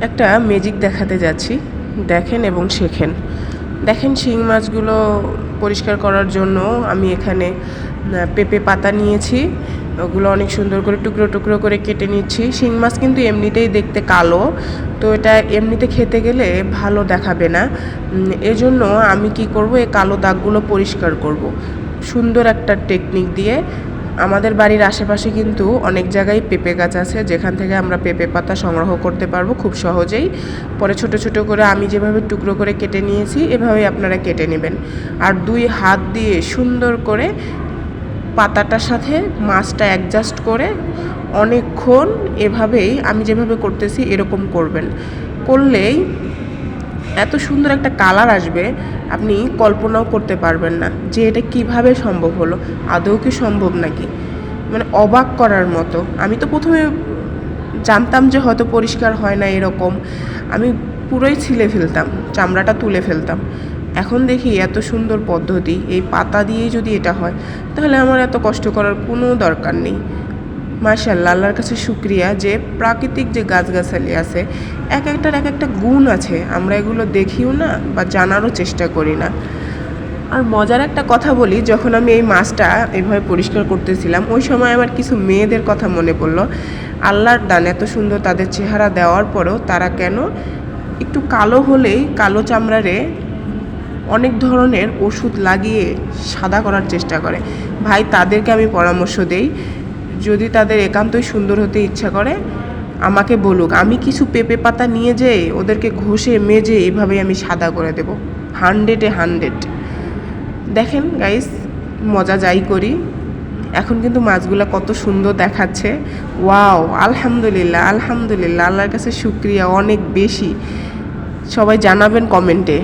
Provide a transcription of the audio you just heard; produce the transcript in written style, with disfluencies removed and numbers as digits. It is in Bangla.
একটা ম্যাজিক দেখাতে যাচ্ছি, দেখেন এবং শেখেন। দেখেন শিং মাছগুলো পরিষ্কার করার জন্য আমি এখানে পেঁপে পাতা নিয়েছি, ওগুলো অনেক সুন্দর করে টুকরো টুকরো করে কেটে নিচ্ছি। শিং মাছ কিন্তু এমনিতেই দেখতে কালো, তো এটা এমনিতে খেতে গেলে ভালো দেখাবে না। এজন্য আমি কি করব, এই কালো দাগগুলো পরিষ্কার করব সুন্দর একটা টেকনিক দিয়ে। আমাদের বাড়ির আশেপাশে কিন্তু অনেক জায়গায় পেঁপে গাছ আছে, যেখান থেকে আমরা পেঁপে পাতা সংগ্রহ করতে পারবো খুব সহজেই। পরে ছোট ছোট করে আমি যেভাবে টুকরো করে কেটে নিয়েছি এভাবেই আপনারা কেটে নেবেন। আর 2 হাত দিয়ে সুন্দর করে পাতাটার সাথে মাছটা অ্যাডজাস্ট করে অনেকক্ষণ এভাবেই আমি যেভাবে করতেছি এরকম করবেন। করলেই এত সুন্দর একটা কালার আসবে, আপনি কল্পনাও করতে পারবেন না যে এটা কিভাবে সম্ভব হলো, আদৌ কি সম্ভব নাকি, মানে অবাক করার মতো। আমি তো প্রথমে জানতাম যে হয়তো পরিষ্কার হয় না এরকম, আমি পুরোই ছিলে ফেলতাম, চামড়াটা তুলে ফেলতাম। এখন দেখি এত সুন্দর পদ্ধতি, এই পাতা দিয়েই যদি এটা হয় তাহলে আমার এত কষ্ট করার কোনো দরকার নেই। মাশাআল্লাহ, আল্লাহর কাছে শুকরিয়া যে প্রাকৃতিক যে গাছগাছালি আছে এক একটার এক একটা গুণ আছে, আমরা এগুলো দেখিও না বা জানারও চেষ্টা করি না। আর মজার একটা কথা বলি, যখন আমি এই মাছটা এইভাবে পরিষ্কার করতেছিলাম ওই সময় আমার কিছু মেয়েদের কথা মনে পড়লো। আল্লাহর দান এত সুন্দর তাদের চেহারা দেওয়ার পরেও তারা কেন একটু কালো হলেই কালো চামড়ারে অনেক ধরনের ওষুধ লাগিয়ে সাদা করার চেষ্টা করে। ভাই, তাদেরকে আমি পরামর্শ দেই, যদি তাদের একান্তই সুন্দর হতে ইচ্ছা করে আমাকে বলুক, আমি কিছু পেঁপে পাতা নিয়ে যেয়ে ওদেরকে ঘষে মেজে এভাবেই আমি সাদা করে দেব 100-এ 100। দেখেন গাইস, মজা যাই করি, এখন কিন্তু মাছগুলো কত সুন্দর দেখাচ্ছে। ওয়াও, আলহামদুলিল্লাহ আলহামদুলিল্লাহ, আল্লাহর কাছে শুকরিয়া অনেক বেশি। সবাই জানাবেন কমেন্টে।